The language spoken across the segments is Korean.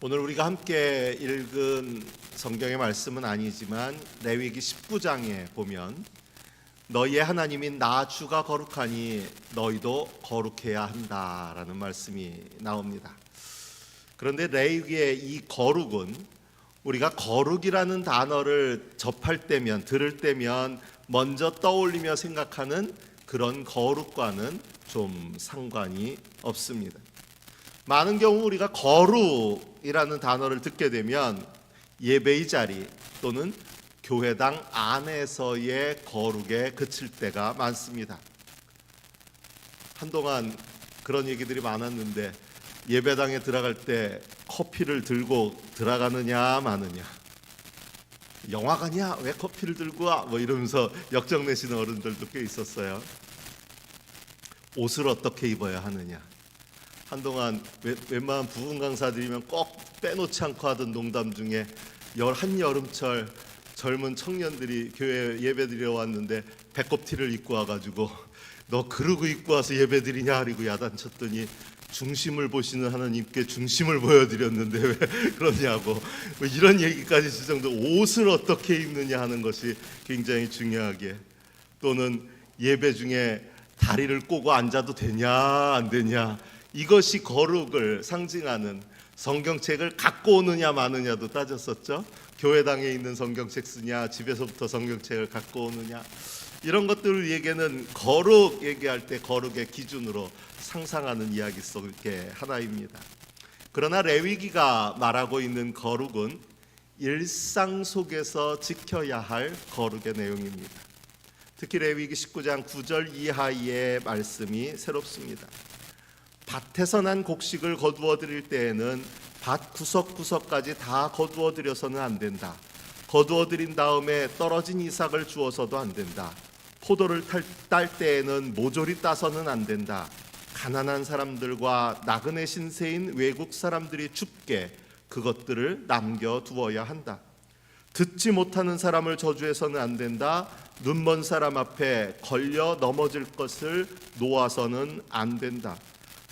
오늘 우리가 함께 읽은 성경의 말씀은 아니지만 레위기 19장에 보면 너희의 하나님인 나 주가 거룩하니 너희도 거룩해야 한다라는 말씀이 나옵니다. 그런데 레위기의 이 거룩은 우리가 거룩이라는 단어를 접할 때면, 들을 때면 먼저 떠올리며 생각하는 그런 거룩과는 좀 상관이 없습니다. 많은 경우 우리가 거룩이라는 단어를 듣게 되면 예배의 자리 또는 교회당 안에서의 거룩에 그칠 때가 많습니다. 한동안 그런 얘기들이 많았는데 예배당에 들어갈 때 커피를 들고 들어가느냐 마느냐, 영화관이야 왜 커피를 들고 와? 이러면서 역정내시는 어른들도 꽤 있었어요. 옷을 어떻게 입어야 하느냐, 한동안 웬만한 부흥 강사들이면 꼭 빼놓지 않고 하던 농담 중에 한여름철 젊은 청년들이 교회 예배드리러 왔는데 배꼽티를 입고 와가지고 너 그러고 입고 와서 예배드리냐 그리고 야단쳤더니 중심을 보시는 하나님께 중심을 보여드렸는데 왜 그러냐고, 이런 얘기까지 지정도 옷을 어떻게 입느냐 하는 것이 굉장히 중요하게, 또는 예배 중에 다리를 꼬고 앉아도 되냐 안 되냐, 이것이 거룩을 상징하는 성경책을 갖고 오느냐 마느냐도 따졌었죠. 교회당에 있는 성경책 쓰냐, 집에서부터 성경책을 갖고 오느냐, 이런 것들 얘기는 거룩 얘기할 때 거룩의 기준으로 상상하는 이야기 속의 하나입니다. 그러나 레위기가 말하고 있는 거룩은 일상 속에서 지켜야 할 거룩의 내용입니다. 특히 레위기 19장 9절 이하의 말씀이 새롭습니다. 밭에서 난 곡식을 거두어 드릴 때에는 밭 구석구석까지 다 거두어 드려서는 안 된다. 거두어 드린 다음에 떨어진 이삭을 주어서도 안 된다. 포도를 딸 때에는 모조리 따서는 안 된다. 가난한 사람들과 나그네 신세인 외국 사람들이 죽게 그것들을 남겨두어야 한다. 듣지 못하는 사람을 저주해서는 안 된다. 눈먼 사람 앞에 걸려 넘어질 것을 놓아서는 안 된다.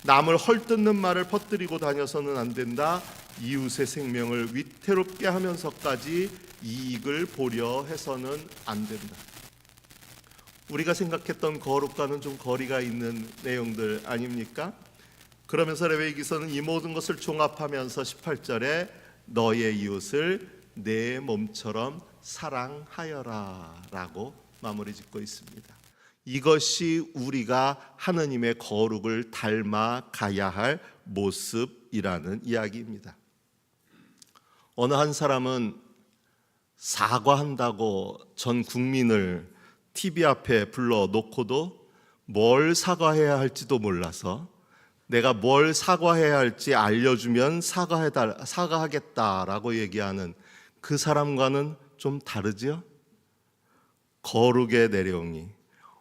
남을 헐뜯는 말을 퍼뜨리고 다녀서는 안 된다. 이웃의 생명을 위태롭게 하면서까지 이익을 보려 해서는 안 된다. 우리가 생각했던 거룩과는 좀 거리가 있는 내용들 아닙니까? 그러면서 레위기서는 이 모든 것을 종합하면서 18절에 너의 이웃을 내 몸처럼 사랑하여라 라고 마무리 짓고 있습니다. 이것이 우리가 하느님의 거룩을 닮아 가야 할 모습이라는 이야기입니다. 어느 한 사람은 사과한다고 전 국민을 TV 앞에 불러놓고도 뭘 사과해야 할지도 몰라서 내가 뭘 사과해야 할지 알려주면 사과하겠다라고 얘기하는 그 사람과는 좀 다르지요? 거룩의 내용이,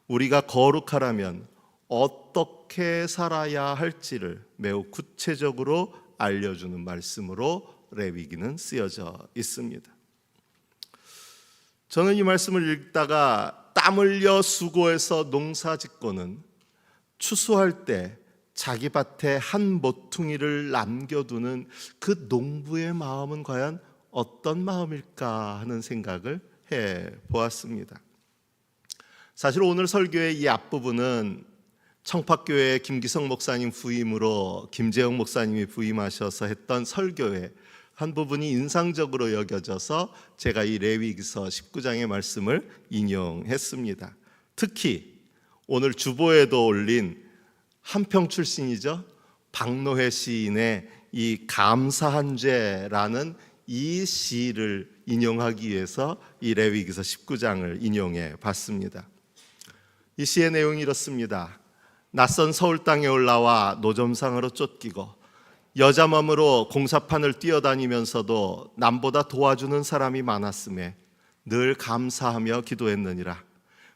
우리가 거룩하려면 어떻게 살아야 할지를 매우 구체적으로 알려주는 말씀으로 레위기는 쓰여져 있습니다. 저는 이 말씀을 읽다가 땀 흘려 수고해서 농사 짓고는 추수할 때 자기 밭에 한 모퉁이를 남겨두는 그 농부의 마음은 과연 어떤 마음일까 하는 생각을 해보았습니다. 사실 오늘 설교의 이 앞부분은 청파교회 김기성 목사님 부임으로 김재영 목사님이 부임하셔서 했던 설교의 한 부분이 인상적으로 여겨져서 제가 이 레위기서 19장의 말씀을 인용했습니다. 특히 오늘 주보에도 올린 한평 출신이죠, 박노해 시인의 이 감사한 죄라는 이 시를 인용하기 위해서 이 레위기서 19장을 인용해 봤습니다. 이 시의 내용이 이렇습니다. 낯선 서울 땅에 올라와 노점상으로 쫓기고 여자 몸으로 공사판을 뛰어다니면서도 남보다 도와주는 사람이 많았음에 늘 감사하며 기도했느니라.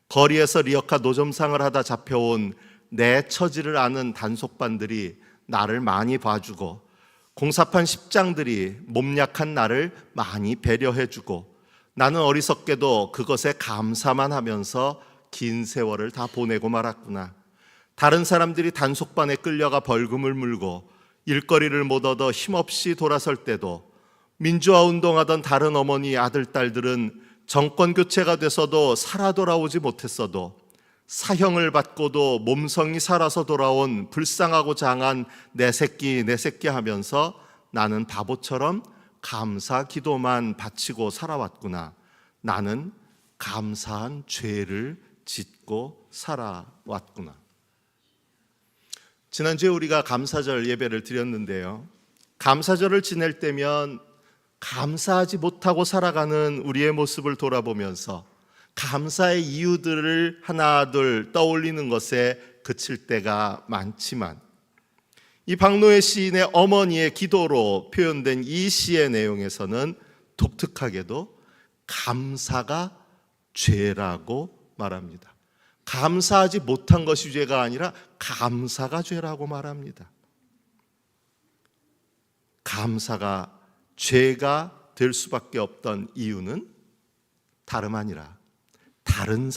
거리에서 리어카 노점상을 하다 잡혀온 내 처지를 아는 단속반들이 나를 많이 봐주고 공사판 십장들이 몸 약한 나를 많이 배려해주고 나는 어리석게도 그것에 감사만 하면서 긴 세월을 다 보내고 말았구나. 다른 사람들이 단속반에 끌려가 벌금을 물고 일거리를 못 얻어 힘없이 돌아설 때도, 민주화 운동하던 다른 어머니 아들 딸들은 정권 교체가 돼서도 살아 돌아오지 못했어도 사형을 받고도 몸성이 살아서 돌아온 불쌍하고 장한 내 새끼 하면서 나는 바보처럼 감사 기도만 바치고 살아왔구나. 나는 감사한 죄를 짓고 살아왔구나. 지난주에 우리가 감사절 예배를 드렸는데요, 감사절을 지낼 때면 감사하지 못하고 살아가는 우리의 모습을 돌아보면서 감사의 이유들을 하나둘 떠올리는 것에 그칠 때가 많지만, 이 박노해 시인의 어머니의 기도로 표현된 이 시의 내용에서는 독특하게도 감사가 죄라고 말합니다. 감사하지 못한 것이 죄가 아니라 감사가 죄라고 말합니다. 감사가 죄가 될 수밖에 없던 이유는 다름 아니라 다른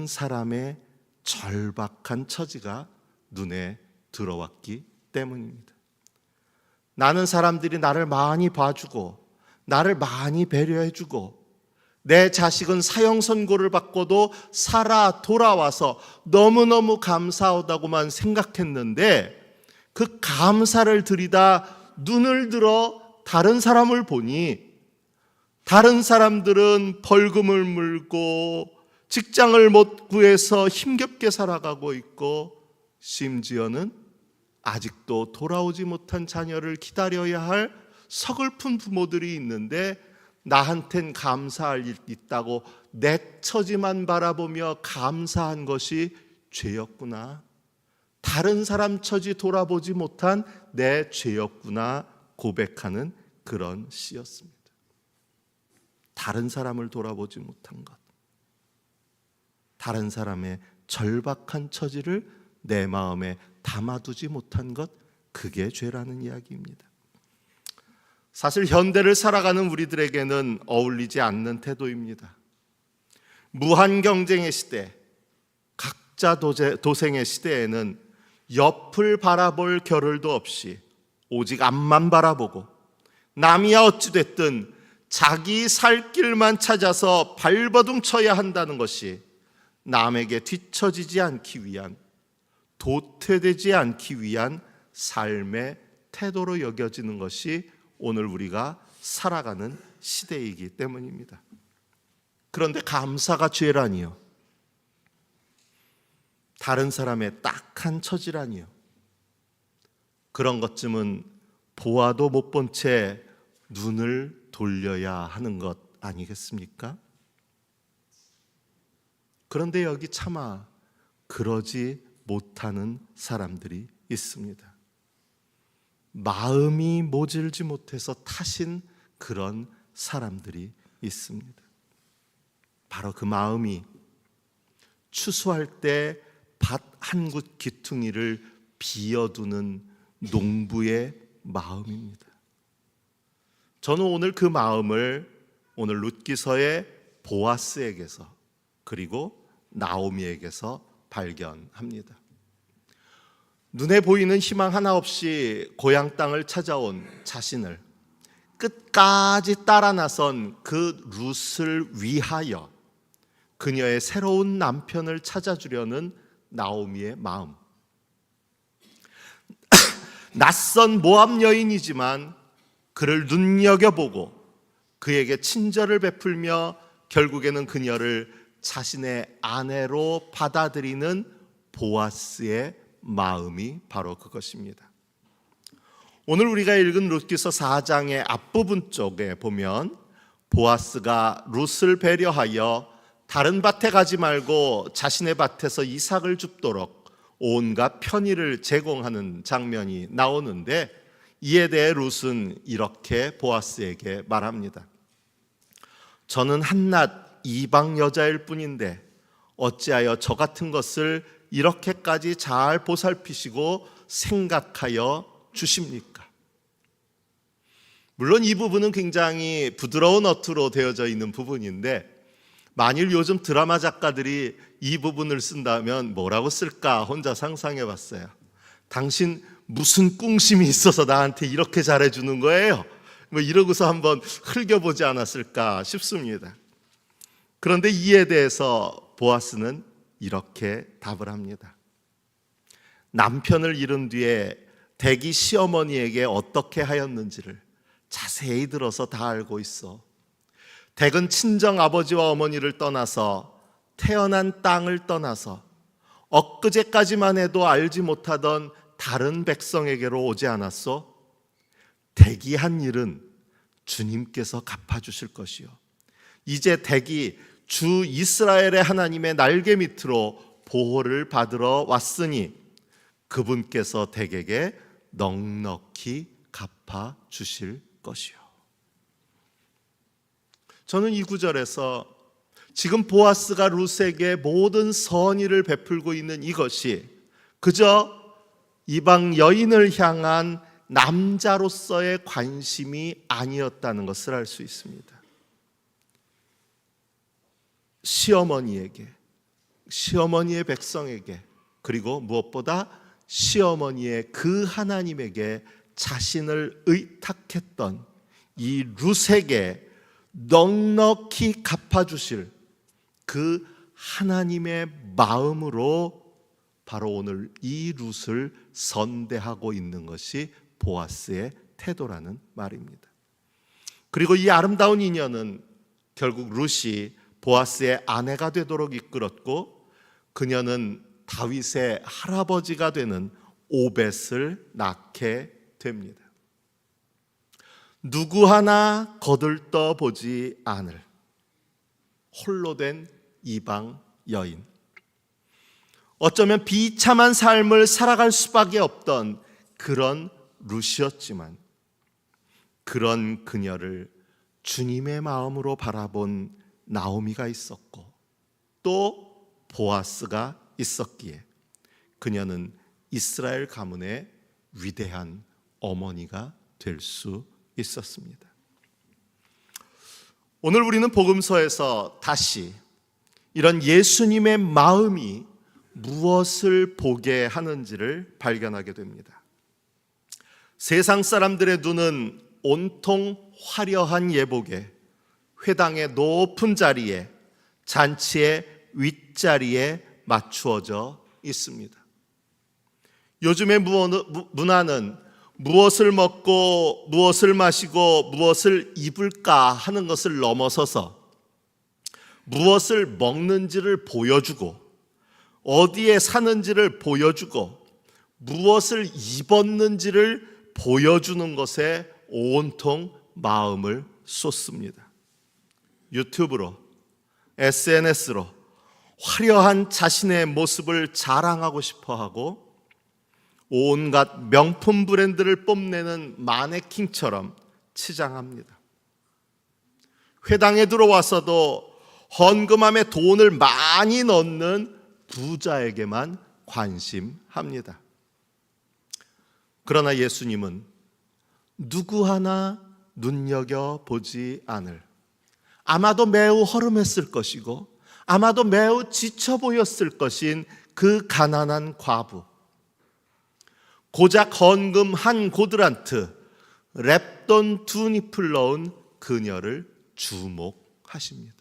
사람의 절박한 처지가 눈에 들어왔기 때문입니다. 나는 사람들이 나를 많이 봐주고 나를 많이 배려해주고 내 자식은 사형 선고를 받고도 살아 돌아와서 너무너무 감사하다고만 생각했는데, 그 감사를 들이다 눈을 들어 다른 사람을 보니 다른 사람들은 벌금을 물고 직장을 못 구해서 힘겹게 살아가고 있고, 심지어는 아직도 돌아오지 못한 자녀를 기다려야 할 서글픈 부모들이 있는데, 나한텐 감사할 일 있다고 내 처지만 바라보며 감사한 것이 죄였구나, 다른 사람 처지 돌아보지 못한 내 죄였구나 고백하는 그런 시였습니다. 다른 사람을 돌아보지 못한 것, 다른 사람의 절박한 처지를 내 마음에 담아두지 못한 것, 그게 죄라는 이야기입니다. 사실 현대를 살아가는 우리들에게는 어울리지 않는 태도입니다. 무한 경쟁의 시대, 각자 도생의 시대에는 옆을 바라볼 겨를도 없이 오직 앞만 바라보고 남이야 어찌됐든 자기 살 길만 찾아서 발버둥 쳐야 한다는 것이 남에게 뒤처지지 않기 위한, 도태되지 않기 위한 삶의 태도로 여겨지는 것이 오늘 우리가 살아가는 시대이기 때문입니다. 그런데 감사가 죄라니요, 다른 사람의 딱한 처지라니요, 그런 것쯤은 보아도 못 본 채 눈을 돌려야 하는 것 아니겠습니까? 그런데 여기 차마 그러지 못하는 사람들이 있습니다. 마음이 모질지 못해서 타신 그런 사람들이 있습니다. 바로 그 마음이 추수할 때 밭 한 굿 기퉁이를 비워두는 농부의 마음입니다. 저는 오늘 그 마음을 오늘 룻기서의 보아스에게서 그리고 나오미에게서 발견합니다. 눈에 보이는 희망 하나 없이 고향 땅을 찾아온 자신을 끝까지 따라 나선 그 룻을 위하여 그녀의 새로운 남편을 찾아주려는 나오미의 마음. 낯선 모압 여인이지만 그를 눈여겨보고 그에게 친절을 베풀며 결국에는 그녀를 자신의 아내로 받아들이는 보아스의 마음이 바로 그것입니다. 오늘 우리가 읽은 룻기서 4장의 앞부분 쪽에 보면 보아스가 룻을 배려하여 다른 밭에 가지 말고 자신의 밭에서 이삭을 줍도록 온갖 편의를 제공하는 장면이 나오는데, 이에 대해 룻은 이렇게 보아스에게 말합니다. 저는 한낱 이방 여자일 뿐인데 어찌하여 저 같은 것을 이렇게까지 잘 보살피시고 생각하여 주십니까? 물론 이 부분은 굉장히 부드러운 어투로 되어져 있는 부분인데, 만일 요즘 드라마 작가들이 이 부분을 쓴다면 뭐라고 쓸까 혼자 상상해 봤어요. 당신 무슨 꿍심이 있어서 나한테 이렇게 잘해주는 거예요? 뭐 이러고서 한번 흘겨보지 않았을까 싶습니다. 그런데 이에 대해서 보아스는 이렇게 답을 합니다. 남편을 잃은 뒤에 댁이 시어머니에게 어떻게 하였는지를 자세히 들어서 다 알고 있어. 댁은 친정 아버지와 어머니를 떠나서 태어난 땅을 떠나서 엊그제까지만 해도 알지 못하던 다른 백성에게로 오지 않았소? 댁이 한 일은 주님께서 갚아주실 것이요, 이제 댁이 주 이스라엘의 하나님의 날개 밑으로 보호를 받으러 왔으니 그분께서 댁에게 넉넉히 갚아주실 것이요. 저는 이 구절에서 지금 보아스가 룻에게 모든 선의를 베풀고 있는 이것이 그저 이방 여인을 향한 남자로서의 관심이 아니었다는 것을 알 수 있습니다. 시어머니에게, 시어머니의 백성에게, 그리고 무엇보다 시어머니의 그 하나님에게 자신을 의탁했던 이 룻에게 넉넉히 갚아주실 그 하나님의 마음으로 바로 오늘 이 룻을 선대하고 있는 것이 보아스의 태도라는 말입니다. 그리고 이 아름다운 인연은 결국 룻이 보아스의 아내가 되도록 이끌었고, 그녀는 다윗의 할아버지가 되는 오벳을 낳게 됩니다. 누구 하나 거들떠 보지 않을 홀로 된 이방 여인, 어쩌면 비참한 삶을 살아갈 수밖에 없던 그런 룻이었지만 그런 그녀를 주님의 마음으로 바라본 나오미가 있었고 또 보아스가 있었기에 그녀는 이스라엘 가문의 위대한 어머니가 될 수 있었습니다. 오늘 우리는 복음서에서 다시 이런 예수님의 마음이 무엇을 보게 하는지를 발견하게 됩니다. 세상 사람들의 눈은 온통 화려한 예복에, 회당의 높은 자리에, 잔치의 윗자리에 맞추어져 있습니다. 요즘의 문화는 무엇을 먹고 무엇을 마시고 무엇을 입을까 하는 것을 넘어서서 무엇을 먹는지를 보여주고 어디에 사는지를 보여주고 무엇을 입었는지를 보여주는 것에 온통 마음을 쏟습니다. 유튜브로, SNS로 화려한 자신의 모습을 자랑하고 싶어하고 온갖 명품 브랜드를 뽐내는 마네킹처럼 치장합니다. 회당에 들어와서도 헌금함에 돈을 많이 넣는 부자에게만 관심합니다. 그러나 예수님은 누구 하나 눈여겨보지 않을, 아마도 매우 허름했을 것이고 아마도 매우 지쳐 보였을 것인 그 가난한 과부, 고작 헌금 한 고드란트, 랩돈 2잎을 넣은 그녀를 주목하십니다.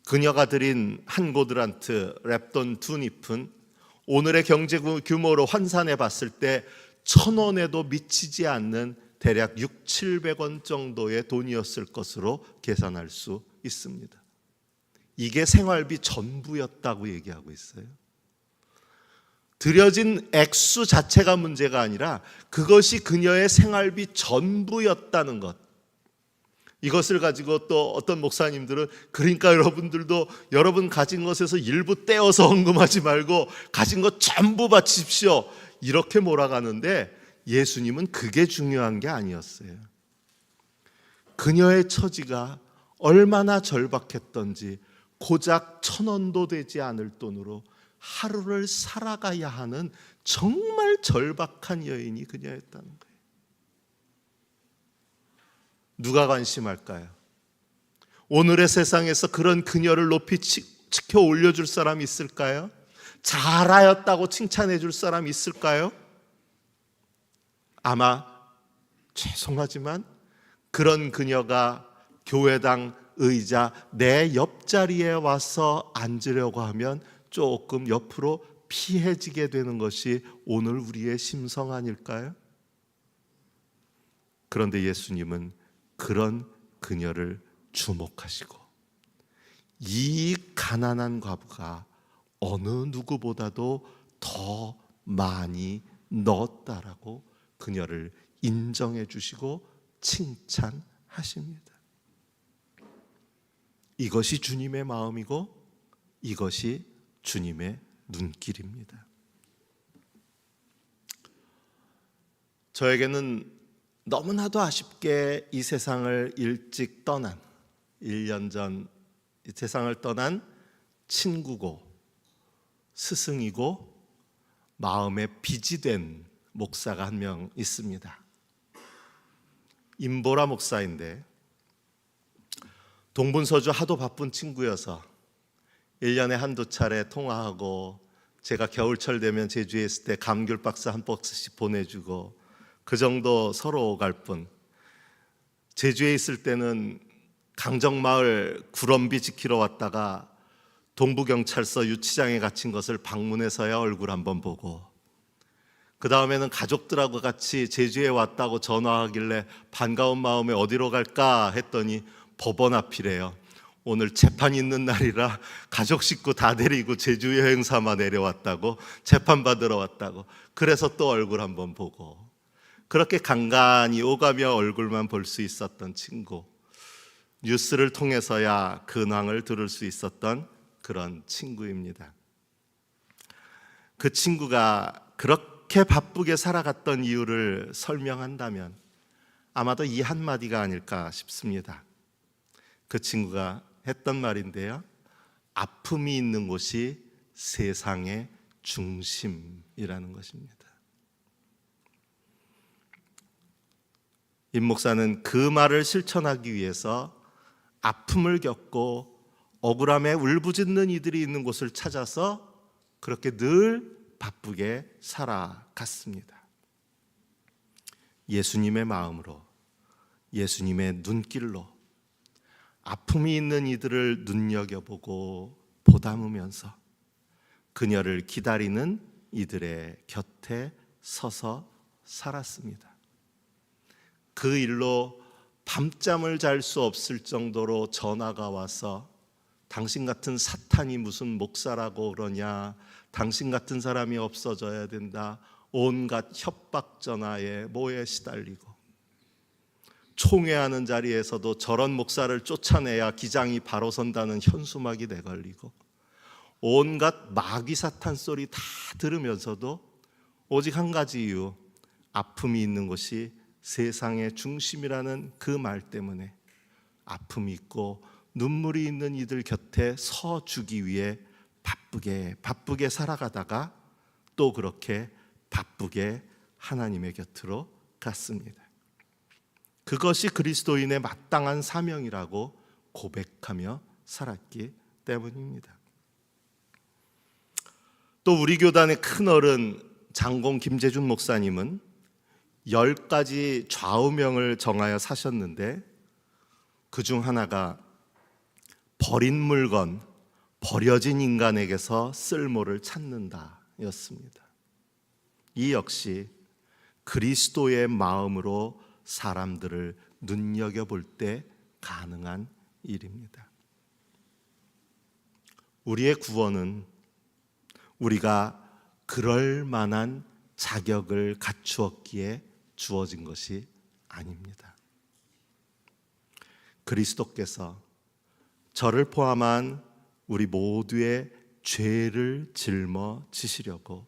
그녀가 드린 한 고드란트 랩돈 2잎은 오늘의 경제 규모로 환산해 봤을 때 1,000원에도 미치지 않는 대략 600-700원 정도의 돈이었을 것으로 계산할 수 있습니다. 이게 생활비 전부였다고 얘기하고 있어요. 들여진 액수 자체가 문제가 아니라 그것이 그녀의 생활비 전부였다는 것. 이것을 가지고 또 어떤 목사님들은 그러니까 여러분들도 여러분 가진 것에서 일부 떼어서 헌금하지 말고 가진 것 전부 바치십시오, 이렇게 몰아가는데 예수님은 그게 중요한 게 아니었어요. 그녀의 처지가 얼마나 절박했던지 고작 1,000원도 되지 않을 돈으로 하루를 살아가야 하는 정말 절박한 여인이 그녀였다는 거예요. 누가 관심할까요? 오늘의 세상에서 그런 그녀를 높이 치켜 올려줄 사람이 있을까요? 잘하였다고 칭찬해 줄 사람이 있을까요? 아마 죄송하지만 그런 그녀가 교회당 의자 내 옆자리에 와서 앉으려고 하면 조금 옆으로 피해지게 되는 것이 오늘 우리의 심성 아닐까요? 그런데 예수님은 그런 그녀를 주목하시고 이 가난한 과부가 어느 누구보다도 더 많이 넣었다라고 그녀를 인정해 주시고 칭찬하십니다. 이것이 주님의 마음이고 이것이 주님의 눈길입니다. 저에게는 너무나도 아쉽게 이 세상을 일찍 떠난 1년 전 이 세상을 떠난 친구고 스승이고 마음에 빚이 된 목사가 한 명 있습니다. 임보라 목사인데 동분서주 하도 바쁜 친구여서 1년에 한두 차례 통화하고 제가 겨울철 되면 제주에 있을 때 감귤 박스 한 박스씩 보내주고 그 정도 서로 갈 뿐, 제주에 있을 때는 강정마을 구럼비 지키러 왔다가 동부경찰서 유치장에 갇힌 것을 방문해서야 얼굴 한번 보고, 그 다음에는 가족들하고 같이 제주에 왔다고 전화하길래 반가운 마음에 어디로 갈까 했더니 법원 앞이래요. 오늘 재판 있는 날이라 가족 식구 다 데리고 제주 여행 삼아 내려왔다고, 재판 받으러 왔다고. 그래서 또 얼굴 한번 보고, 그렇게 간간히 오가며 얼굴만 볼 수 있었던 친구, 뉴스를 통해서야 근황을 들을 수 있었던 그런 친구입니다. 그 친구가 그렇게 바쁘게 살아갔던 이유를 설명한다면 아마도 이 한마디가 아닐까 싶습니다. 그 친구가 했던 말인데요, 아픔이 있는 곳이 세상의 중심이라는 것입니다. 임 목사는 그 말을 실천하기 위해서 아픔을 겪고 억울함에 울부짖는 이들이 있는 곳을 찾아서 그렇게 늘 바쁘게 살아갔습니다. 예수님의 마음으로, 예수님의 눈길로 아픔이 있는 이들을 눈여겨보고 보담으면서 그녀를 기다리는 이들의 곁에 서서 살았습니다. 그 일로 밤잠을 잘 수 없을 정도로 전화가 와서 당신 같은 사탄이 무슨 목사라고 그러냐, 당신 같은 사람이 없어져야 된다, 온갖 협박 전화에 뭐에 시달리고, 총회하는 자리에서도 저런 목사를 쫓아내야 기장이 바로 선다는 현수막이 내걸리고, 온갖 마귀 사탄 소리 다 들으면서도 오직 한 가지 이유, 아픔이 있는 곳이 세상의 중심이라는 그 말 때문에 아픔이 있고 눈물이 있는 이들 곁에 서주기 위해 바쁘게 살아가다가 또 그렇게 바쁘게 하나님의 곁으로 갔습니다. 그것이 그리스도인의 마땅한 사명이라고 고백하며 살았기 때문입니다. 또 우리 교단의 큰 어른 장공 김재준 목사님은 10가지 좌우명을 정하여 사셨는데 그 중 하나가 버린 물건, 버려진 인간에게서 쓸모를 찾는다 였습니다. 이 역시 그리스도의 마음으로 사람들을 눈여겨볼 때 가능한 일입니다. 우리의 구원은 우리가 그럴 만한 자격을 갖추었기에 주어진 것이 아닙니다. 그리스도께서 저를 포함한 우리 모두의 죄를 짊어지시려고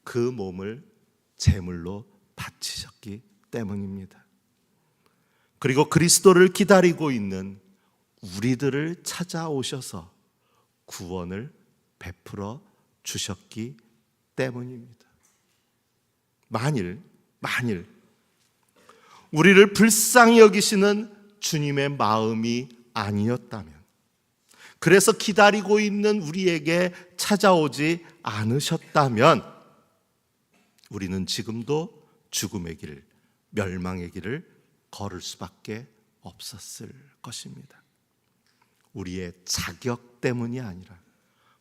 그 몸을 제물로 바치셨기 때문입니다. 그리고 그리스도를 기다리고 있는 우리들을 찾아오셔서 구원을 베풀어 주셨기 때문입니다. 만일 우리를 불쌍히 여기시는 주님의 마음이 아니었다면, 그래서 기다리고 있는 우리에게 찾아오지 않으셨다면 우리는 지금도 죽음의 길 멸망의 길을 걸을 수밖에 없었을 것입니다. 우리의 자격 때문이 아니라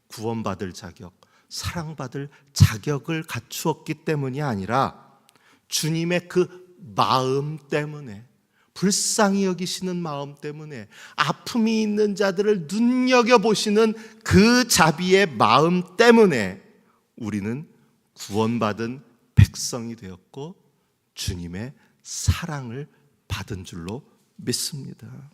구원받을 자격, 사랑받을 자격을 갖추었기 때문이 아니라 주님의 그 마음 때문에, 불쌍히 여기시는 마음 때문에, 아픔이 있는 자들을 눈여겨보시는 그 자비의 마음 때문에 우리는 구원받은 백성이 되었고 주님의 사랑을 받은 줄로 믿습니다.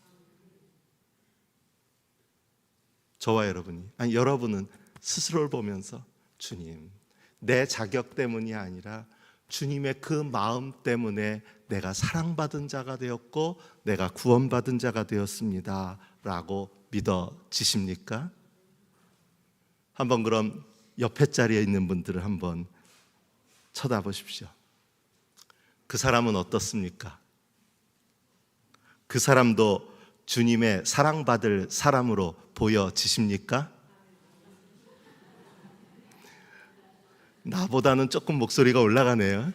저와 여러분은 스스로를 보면서 주님, 내 자격 때문이 아니라 주님의 그 마음 때문에 내가 사랑받은 자가 되었고 내가 구원받은 자가 되었습니다 라고 믿어지십니까? 한번 그럼 옆에 자리에 있는 분들을 한번 쳐다보십시오. 그 사람은 어떻습니까? 그 사람도 주님의 사랑받을 사람으로 보여지십니까? 나보다는 조금 목소리가 올라가네요.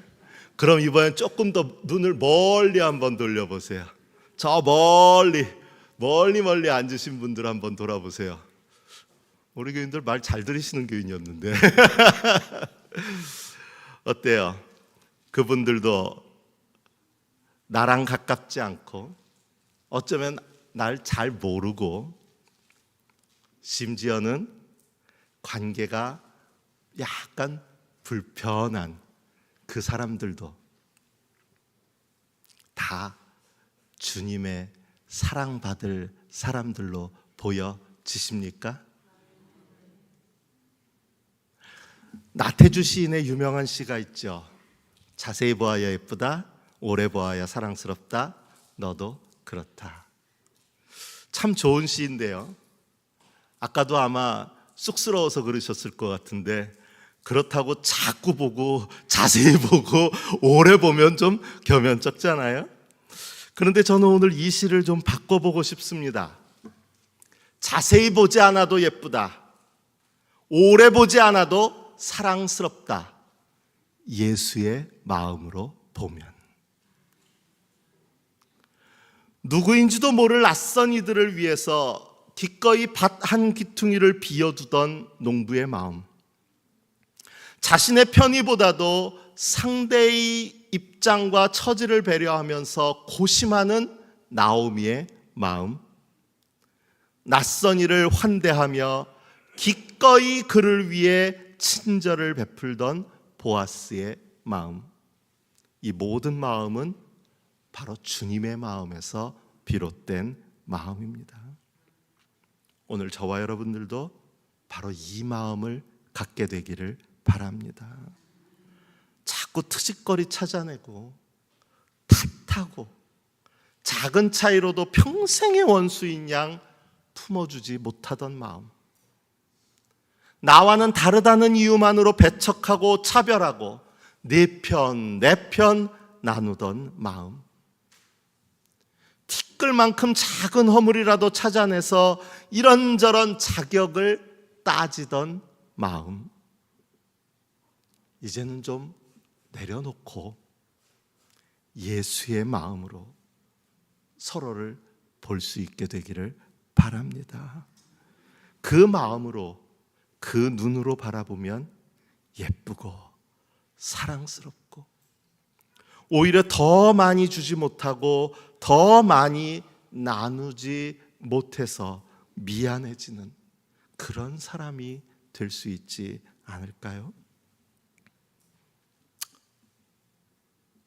그럼 이번엔 조금 더 눈을 멀리 한번 돌려보세요. 저 멀리 앉으신 분들 한번 돌아보세요. 우리 교인들 말 잘 들으시는 교인이었는데 어때요? 그분들도 나랑 가깝지 않고 어쩌면 날 잘 모르고 심지어는 관계가 약간 불편한 그 사람들도 다 주님의 사랑받을 사람들로 보여지십니까? 나태주 시인의 유명한 시가 있죠. 자세히 보아야 예쁘다, 오래 보아야 사랑스럽다, 너도 그렇다. 참 좋은 시인데요. 아까도 아마 쑥스러워서 그러셨을 것 같은데 그렇다고 자꾸 보고 자세히 보고 오래 보면 좀 겸연쩍잖아요. 그런데 저는 오늘 이 시를 좀 바꿔보고 싶습니다. 자세히 보지 않아도 예쁘다, 오래 보지 않아도 사랑스럽다, 예수의 마음으로 보면. 누구인지도 모를 낯선 이들을 위해서 기꺼이 밭 한 기퉁이를 비워두던 농부의 마음, 자신의 편의보다도 상대의 입장과 처지를 배려하면서 고심하는 나오미의 마음, 낯선 이를 환대하며 기꺼이 그를 위해 친절을 베풀던 보아스의 마음, 이 모든 마음은 바로 주님의 마음에서 비롯된 마음입니다. 오늘 저와 여러분들도 바로 이 마음을 갖게 되기를 바랍니다. 자꾸 트집거리 찾아내고 탓하고 작은 차이로도 평생의 원수인 양 품어주지 못하던 마음, 나와는 다르다는 이유만으로 배척하고 차별하고 내 편 나누던 마음, 티끌만큼 작은 허물이라도 찾아내서 이런저런 자격을 따지던 마음, 이제는 좀 내려놓고 예수의 마음으로 서로를 볼 수 있게 되기를 바랍니다. 그 마음으로, 그 눈으로 바라보면 예쁘고 사랑스럽고 오히려 더 많이 주지 못하고 더 많이 나누지 못해서 미안해지는 그런 사람이 될 수 있지 않을까요?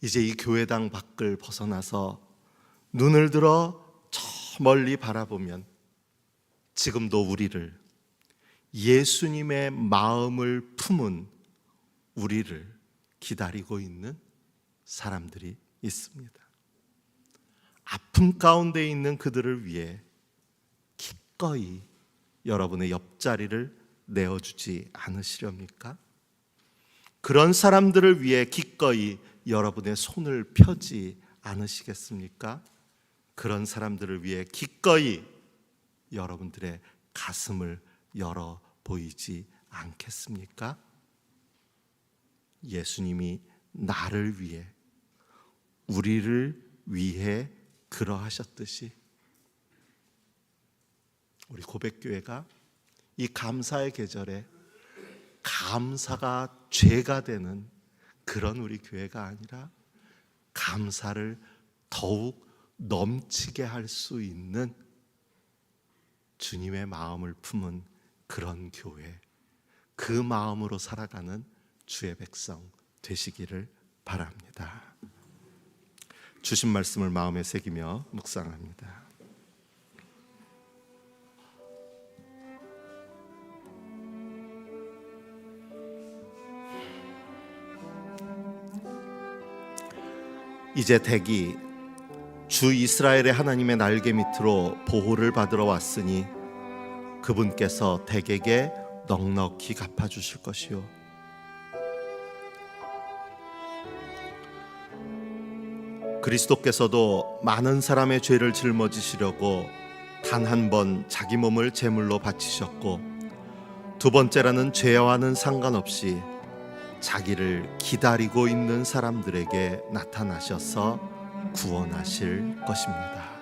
이제 이 교회당 밖을 벗어나서 눈을 들어 저 멀리 바라보면 지금도 우리를, 예수님의 마음을 품은 우리를 기다리고 있는 사람들이 있습니다. 아픔 가운데 있는 그들을 위해 기꺼이 여러분의 옆자리를 내어주지 않으시렵니까? 그런 사람들을 위해 기꺼이 여러분의 손을 펴지 않으시겠습니까? 그런 사람들을 위해 기꺼이 여러분들의 가슴을 열어 보이지 않겠습니까? 예수님이 나를 위해, 우리를 위해 그러하셨듯이 우리 고백교회가 이 감사의 계절에 감사가 죄가 되는 그런 우리 교회가 아니라 감사를 더욱 넘치게 할 수 있는 주님의 마음을 품은 그런 교회, 그 마음으로 살아가는 주의 백성 되시기를 바랍니다. 주신 말씀을 마음에 새기며 묵상합니다. 이제 댁이 주 이스라엘의 하나님의 날개 밑으로 보호를 받으러 왔으니 그분께서 댁에게 넉넉히 갚아주실 것이요 그리스도께서도 많은 사람의 죄를 짊어지시려고 단 한 번 자기 몸을 제물로 바치셨고 두 번째라는 죄와는 상관없이 자기를 기다리고 있는 사람들에게 나타나셔서 구원하실 것입니다.